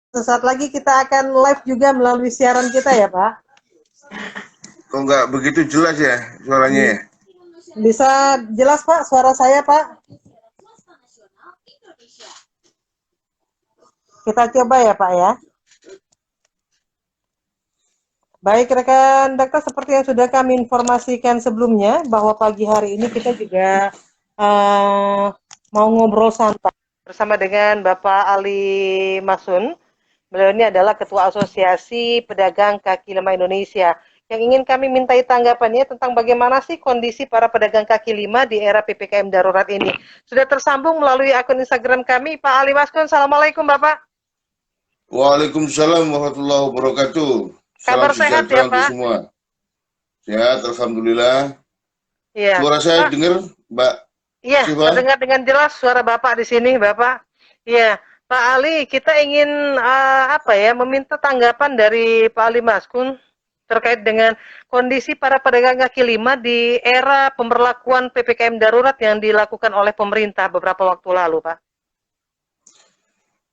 Sesaat lagi kita akan live juga melalui siaran kita ya Pak. Kok nggak begitu jelas ya suaranya ya? Bisa jelas Pak suara saya Pak? Kita coba ya Pak ya. Baik rekan dokter, seperti yang sudah kami informasikan sebelumnya bahwa pagi hari ini kita juga mau ngobrol santai bersama dengan Bapak Ali Masun. Beliau ini adalah Ketua Asosiasi Pedagang Kaki Lima Indonesia. Yang ingin kami mintai tanggapannya tentang bagaimana sih kondisi para pedagang kaki lima di era PPKM darurat ini. Sudah tersambung melalui akun Instagram kami, Pak Ali Masun. Assalamualaikum Bapak. Waalaikumsalam warahmatullahi wabarakatuh. Kabar Salam sehat sejahtera ya untuk Pak? semua. Sehat, alhamdulillah. Iya. Suara saya Pak, dengar, Mbak iya, Siva? terdengar dengan jelas suara Bapak di sini, Bapak. Iya, Pak Ali, kita ingin meminta tanggapan dari Pak Ali Maskun terkait dengan kondisi para pedagang kaki lima di era pemberlakuan PPKM darurat yang dilakukan oleh pemerintah beberapa waktu lalu, Pak.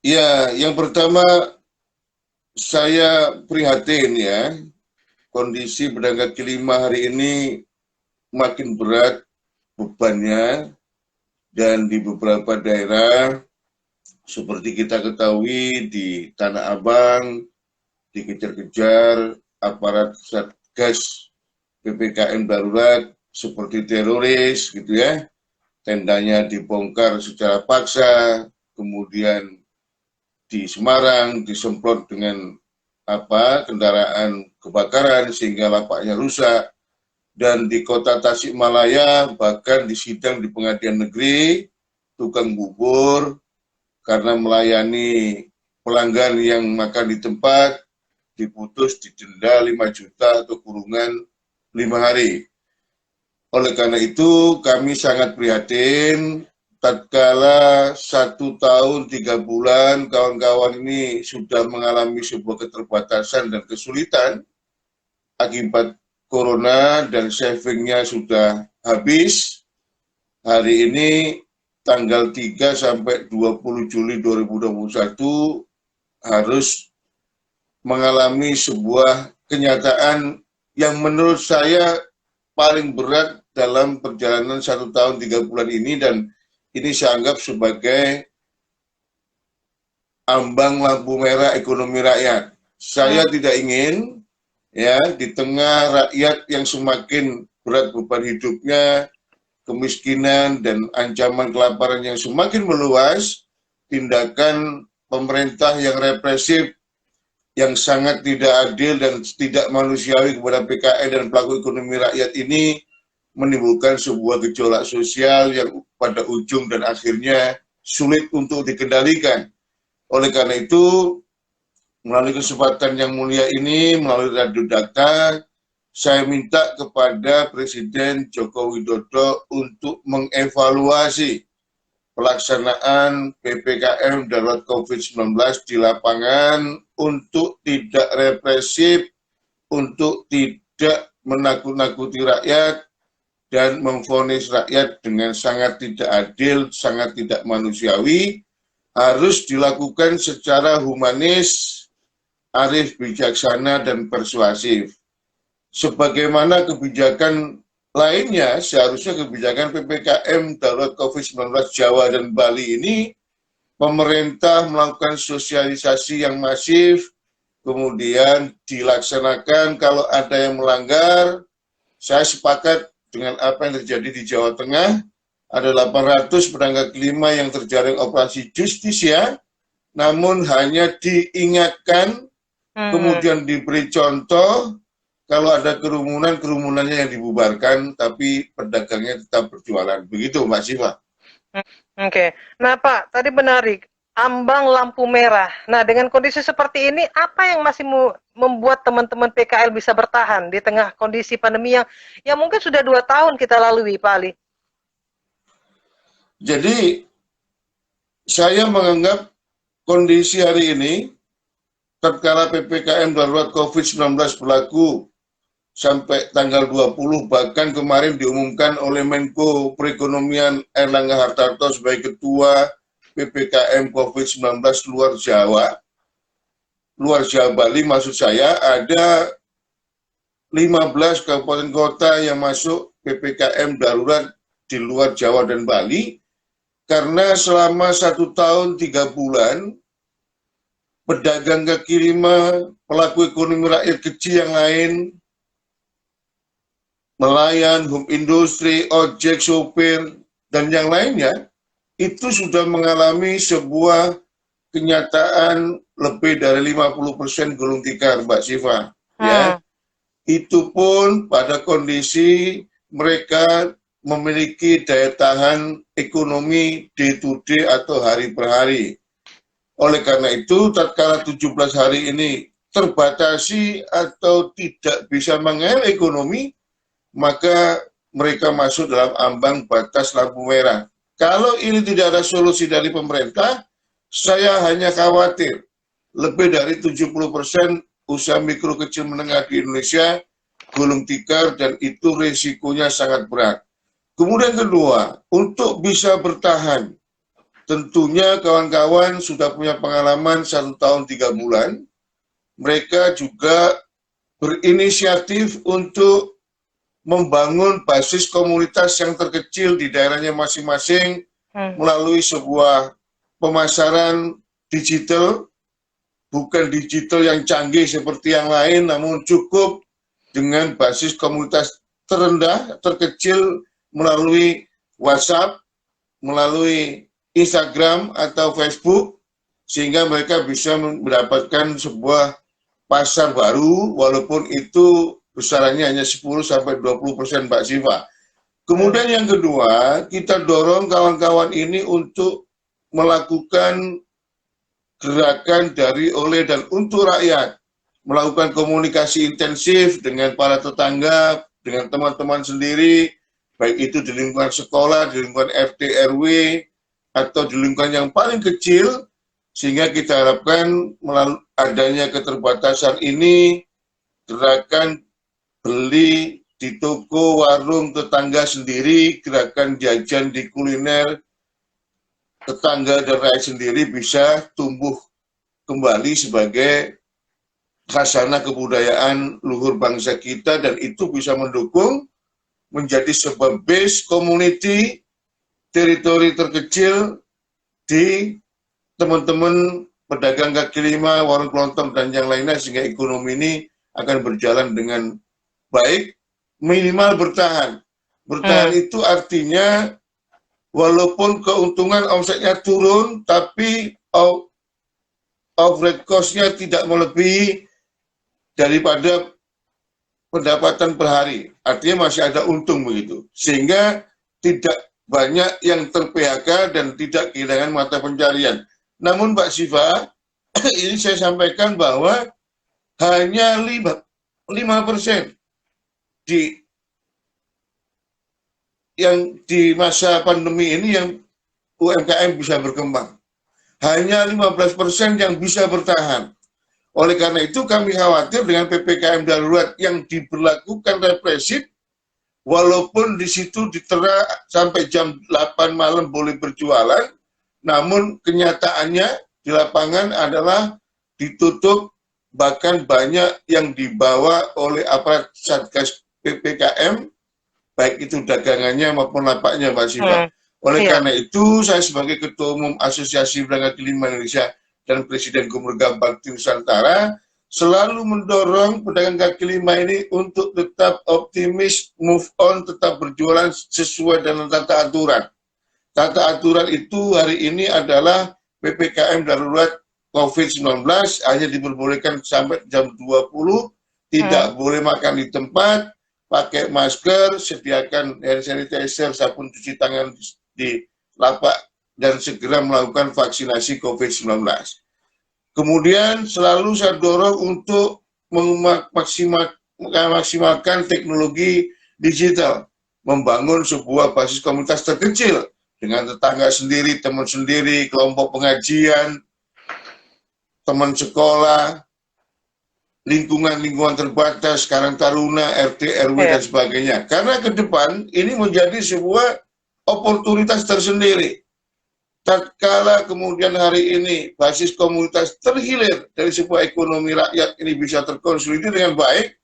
Ya, yang pertama saya prihatin ya, kondisi pedagang kaki lima hari ini makin berat bebannya, dan di beberapa daerah seperti kita ketahui di Tanah Abang dikejar-kejar aparat Satgas PPKM darurat seperti teroris gitu ya, tendanya dibongkar secara paksa, kemudian di Semarang disemprot dengan kendaraan kebakaran sehingga lapaknya rusak, dan di kota Tasikmalaya bahkan di sidang di pengadilan negeri tukang bubur karena melayani pelanggan yang makan di tempat diputus didenda 5 juta atau kurungan 5 hari. Oleh karena itu kami sangat prihatin tatkala 1 tahun 3 bulan kawan-kawan ini sudah mengalami sebuah keterbatasan dan kesulitan akibat corona dan savingnya sudah habis. Hari ini tanggal 3 sampai 20 Juli 2021 harus mengalami sebuah kenyataan yang menurut saya paling berat dalam perjalanan 1 tahun 3 bulan ini, dan ini saya anggap sebagai ambang lampu merah ekonomi rakyat. Saya tidak ingin ya di tengah rakyat yang semakin berat beban hidupnya, kemiskinan dan ancaman kelaparan yang semakin meluas, tindakan pemerintah yang represif, yang sangat tidak adil dan tidak manusiawi kepada PKI dan pelaku ekonomi rakyat ini menimbulkan sebuah gejolak sosial yang pada ujung dan akhirnya sulit untuk dikendalikan. Oleh karena itu, melalui kesempatan yang mulia ini, melalui Radio Data, saya minta kepada Presiden Joko Widodo untuk mengevaluasi pelaksanaan PPKM darurat COVID-19 di lapangan untuk tidak represif, untuk tidak menakut-nakuti rakyat, dan memvonis rakyat dengan sangat tidak adil, sangat tidak manusiawi, harus dilakukan secara humanis, arif, bijaksana, dan persuasif. Sebagaimana kebijakan lainnya, seharusnya kebijakan PPKM darurat COVID-19 Jawa dan Bali ini, pemerintah melakukan sosialisasi yang masif, kemudian dilaksanakan. Kalau ada yang melanggar, saya sepakat dengan apa yang terjadi di Jawa Tengah, ada 800 pedagang kaki lima yang terjaring operasi justisia, namun hanya diingatkan, kemudian diberi contoh, kalau ada kerumunan, kerumunannya yang dibubarkan, tapi pedagangnya tetap berjualan. Begitu, Mbak Siva. Oke. Nah, Pak, tadi menarik. Ambang lampu merah. Nah, dengan kondisi seperti ini, apa yang masih membuat teman-teman PKL bisa bertahan di tengah kondisi pandemi yang mungkin sudah 2 tahun kita lalui, Pak Ali? Jadi, saya menganggap kondisi hari ini, tatkala PPKM darurat COVID-19 berlaku sampai tanggal 20, bahkan kemarin diumumkan oleh Menko Perekonomian Erlangga Hartarto sebagai Ketua PPKM COVID-19 luar Jawa, luar Jawa Bali, maksud saya ada 15 kabupaten kota yang masuk PPKM darurat di luar Jawa dan Bali, karena selama 1 tahun 3 bulan, pedagang kaki lima, pelaku ekonomi rakyat kecil yang lain, nelayan, home industri, ojek, sopir, dan yang lainnya, itu sudah mengalami sebuah kenyataan lebih dari 50% gulung tikar, Mbak Siva. Ya, itu pun pada kondisi mereka memiliki daya tahan ekonomi day to day atau hari per hari. Oleh karena itu, tatkala 17 hari ini terbatasi atau tidak bisa mengalir ekonomi, maka mereka masuk dalam ambang batas lampu merah. Kalau ini tidak ada solusi dari pemerintah, saya hanya khawatir lebih dari 70% usaha mikro kecil menengah di Indonesia gulung tikar, dan itu risikonya sangat berat. Kemudian kedua, untuk bisa bertahan, tentunya kawan-kawan sudah punya pengalaman 1 tahun 3 bulan, mereka juga berinisiatif untuk membangun basis komunitas yang terkecil di daerahnya masing-masing melalui sebuah pemasaran digital, bukan digital yang canggih seperti yang lain, namun cukup dengan basis komunitas terendah, terkecil melalui WhatsApp, melalui Instagram atau Facebook, sehingga mereka bisa mendapatkan sebuah pasar baru, walaupun itu besarannya hanya 10-20%, Mbak Siva. Kemudian yang kedua, kita dorong kawan-kawan ini untuk melakukan gerakan dari, oleh, dan untuk rakyat, melakukan komunikasi intensif dengan para tetangga, dengan teman-teman sendiri, baik itu di lingkungan sekolah, di lingkungan RT RW, atau di lingkungan yang paling kecil, sehingga kita harapkan melalui adanya keterbatasan ini, gerakan beli di toko, warung tetangga sendiri, gerakan jajan di kuliner tetangga dan rakyat sendiri bisa tumbuh kembali sebagai khazanah kebudayaan luhur bangsa kita, dan itu bisa mendukung menjadi sebuah base community, teritori terkecil di teman-teman pedagang kaki lima, warung kelontong, dan yang lainnya, sehingga ekonomi ini akan berjalan dengan baik, minimal bertahan. Bertahan itu artinya walaupun keuntungan omsetnya turun, tapi overhead cost-nya tidak melebihi daripada pendapatan per hari. Artinya masih ada untung begitu. Sehingga tidak banyak yang ter-PHK dan tidak kehilangan mata pencarian. Namun Mbak Siva, ini saya sampaikan bahwa hanya 5% di masa pandemi ini yang UMKM bisa berkembang. Hanya 15% yang bisa bertahan. Oleh karena itu kami khawatir dengan PPKM darurat yang diberlakukan represif, walaupun di situ ditera sampai jam 8 malam boleh berjualan, namun kenyataannya di lapangan adalah ditutup, bahkan banyak yang dibawa oleh aparat Satgas PPKM, baik itu dagangannya maupun lapaknya, Mbak Siva. Oleh karena itu, saya sebagai Ketua Umum Asosiasi Pedagang Kaki Lima Indonesia dan Presiden Komergam Bakti Nusantara selalu mendorong pedagang kaki lima ini untuk tetap optimis, move on, tetap berjualan sesuai dengan tata aturan. Tata aturan itu hari ini adalah PPKM darurat COVID-19 hanya diperbolehkan sampai jam 20, tidak boleh makan di tempat, pakai masker, sediakan hand sanitizer, sabun cuci tangan di lapak, dan segera melakukan vaksinasi COVID-19. Kemudian selalu saya dorong untuk memaksimalkan teknologi digital, membangun sebuah basis komunitas terkecil dengan tetangga sendiri, teman sendiri, kelompok pengajian, teman sekolah, lingkungan-lingkungan terbatas, Karang Taruna, RT, RW, dan sebagainya. Karena ke depan ini menjadi sebuah oportunitas tersendiri. tatkala kemudian hari ini basis komunitas terhilir dari sebuah ekonomi rakyat ini bisa terkonsolidasi dengan baik,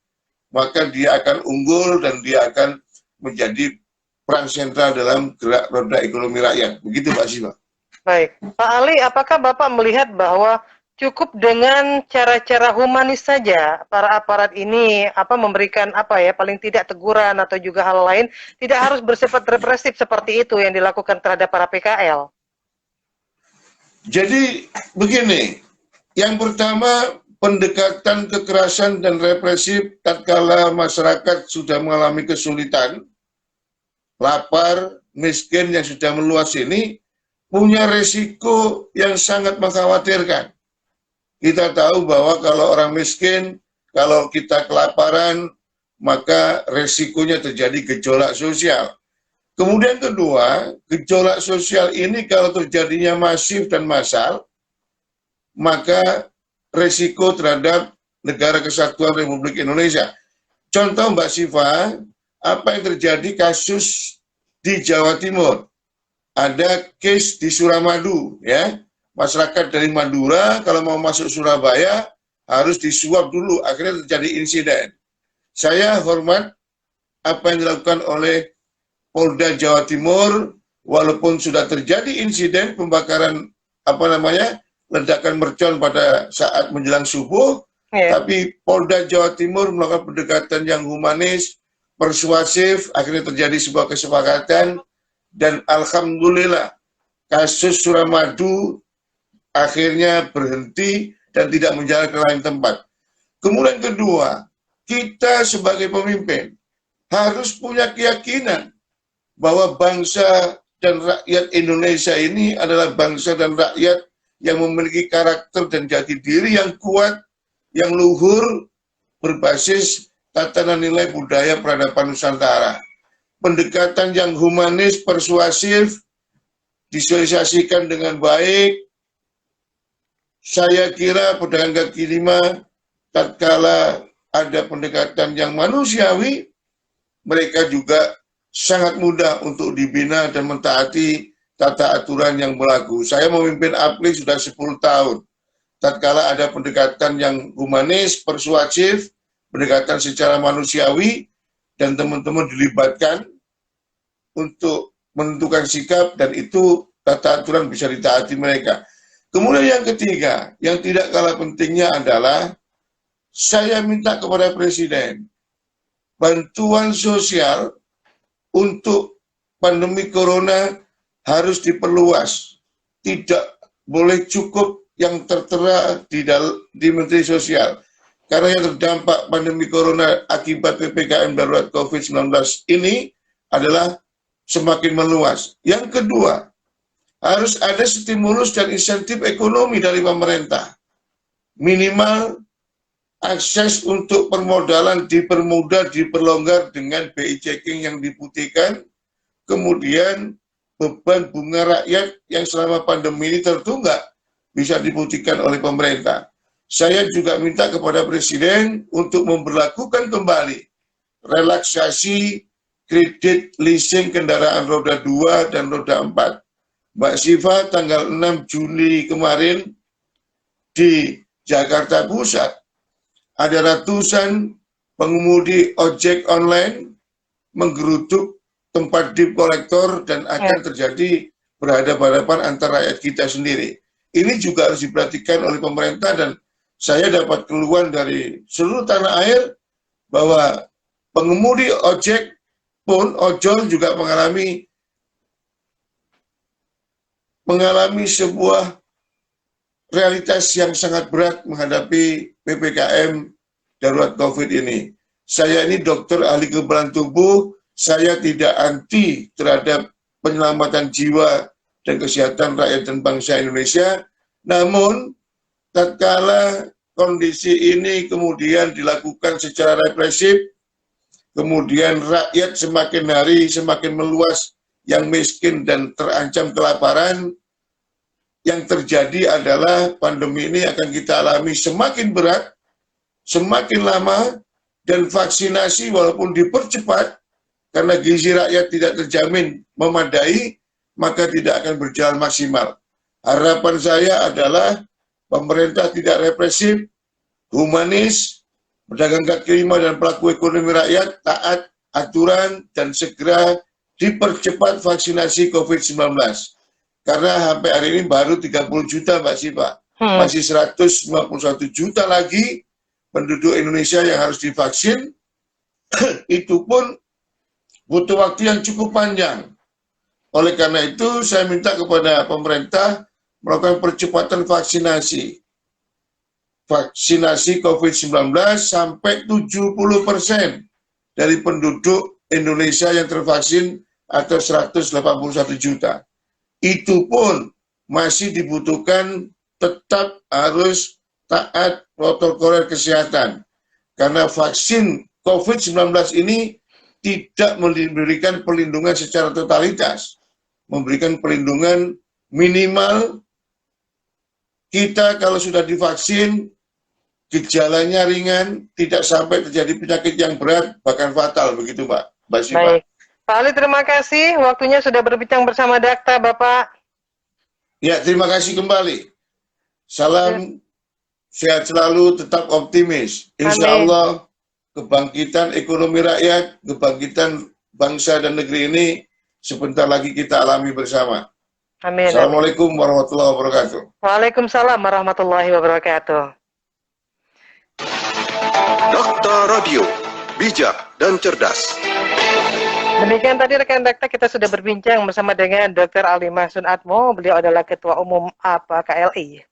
maka dia akan unggul dan dia akan menjadi peran sentral dalam gerak roda ekonomi rakyat. Begitu Pak Siva. Baik, Pak Ali, apakah Bapak melihat bahwa cukup dengan cara-cara humanis saja para aparat ini memberikan paling tidak teguran atau juga hal lain, tidak harus bersifat represif seperti itu yang dilakukan terhadap para PKL? Jadi begini, yang pertama pendekatan kekerasan dan represif tatkala masyarakat sudah mengalami kesulitan, lapar, miskin yang sudah meluas ini punya resiko yang sangat mengkhawatirkan. Kita tahu bahwa kalau orang miskin, kalau kita kelaparan, maka resikonya terjadi gejolak sosial. Kemudian kedua, gejolak sosial ini kalau terjadinya masif dan massal, maka resiko terhadap negara kesatuan Republik Indonesia. Contoh Mbak Siva, apa yang terjadi kasus di Jawa Timur? Ada case di Suramadu, ya. Masyarakat dari Madura kalau mau masuk Surabaya harus disuap dulu, akhirnya terjadi insiden. Saya hormat apa yang dilakukan oleh Polda Jawa Timur, walaupun sudah terjadi insiden pembakaran ledakan mercon pada saat menjelang subuh, tapi Polda Jawa Timur melakukan pendekatan yang humanis, persuasif, akhirnya terjadi sebuah kesepakatan, dan alhamdulillah kasus Suramadu akhirnya berhenti dan tidak menjalar ke lain tempat. Kemudian kedua, kita sebagai pemimpin harus punya keyakinan bahwa bangsa dan rakyat Indonesia ini adalah bangsa dan rakyat yang memiliki karakter dan jati diri yang kuat, yang luhur, berbasis tatanan nilai budaya peradaban Nusantara. Pendekatan yang humanis, persuasif, disosialisasikan dengan baik. Saya kira pedagang kaki lima, tatkala ada pendekatan yang manusiawi, mereka juga sangat mudah untuk dibina dan mentaati tata aturan yang berlaku. Saya memimpin APLI sudah 10 tahun. Tatkala ada pendekatan yang humanis, persuasif, pendekatan secara manusiawi, dan teman-teman dilibatkan untuk menentukan sikap, dan itu tata aturan bisa ditaati mereka. Kemudian yang ketiga, yang tidak kalah pentingnya adalah saya minta kepada Presiden, bantuan sosial untuk pandemi corona harus diperluas. Tidak boleh cukup yang tertera di Menteri Sosial. Karena yang terdampak pandemi corona akibat PPKM darurat COVID-19 ini adalah semakin meluas. Yang kedua, harus ada stimulus dan insentif ekonomi dari pemerintah. Minimal akses untuk permodalan dipermudah, diperlonggar dengan BI checking yang diputihkan, kemudian beban bunga rakyat yang selama pandemi ini tertunggak bisa diputihkan oleh pemerintah. Saya juga minta kepada Presiden untuk memberlakukan kembali relaksasi kredit leasing kendaraan roda 2 dan roda 4. Mbak Siva, tanggal 6 Juli kemarin di Jakarta Pusat, ada ratusan pengemudi ojek online menggeruduk tempat debt collector dan akan terjadi berhadapan-hadapan antara rakyat kita sendiri. Ini juga harus diperhatikan oleh pemerintah, dan saya dapat keluhan dari seluruh tanah air bahwa pengemudi ojek pun, ojol juga mengalami sebuah realitas yang sangat berat menghadapi PPKM darurat COVID ini. Saya ini dokter ahli kekebalan tubuh, saya tidak anti terhadap penyelamatan jiwa dan kesehatan rakyat dan bangsa Indonesia. Namun, tatkala kondisi ini kemudian dilakukan secara represif, kemudian rakyat semakin hari semakin meluas, yang miskin dan terancam kelaparan, yang terjadi adalah pandemi ini akan kita alami semakin berat, semakin lama, dan vaksinasi walaupun dipercepat, karena gizi rakyat tidak terjamin memadai, maka tidak akan berjalan maksimal. Harapan saya adalah pemerintah tidak represif, humanis, pedagang kaki lima dan pelaku ekonomi rakyat taat aturan dan segera dipercepat vaksinasi COVID-19. Karena sampai hari ini baru 30 juta Mbak Siva. Masih 151 juta lagi penduduk Indonesia yang harus divaksin. Itu pun butuh waktu yang cukup panjang. Oleh karena itu saya minta kepada pemerintah melakukan percepatan vaksinasi. Vaksinasi COVID-19 sampai 70% dari penduduk Indonesia yang tervaksin atau 181 juta. Itu pun masih dibutuhkan tetap harus taat protokol kesehatan. Karena vaksin COVID-19 ini tidak memberikan perlindungan secara totalitas. Memberikan perlindungan minimal. Kita kalau sudah divaksin, gejalanya ringan, tidak sampai terjadi penyakit yang berat, bahkan fatal, begitu Mbak Siva. Baik. Pak Ali, terima kasih. Waktunya sudah berbincang bersama Dakta, Bapak. Ya, terima kasih kembali. Salam sehat selalu, tetap optimis. Insya Allah, kebangkitan ekonomi rakyat, kebangkitan bangsa dan negeri ini, sebentar lagi kita alami bersama. Amin. Assalamualaikum warahmatullahi wabarakatuh. Waalaikumsalam warahmatullahi wabarakatuh. Dakta Radio, bijak dan cerdas. Demikian tadi rekan Dakta, kita sudah berbincang bersama dengan Dr. Ali Mahsun Atmo. Beliau adalah Ketua Umum APA KLI.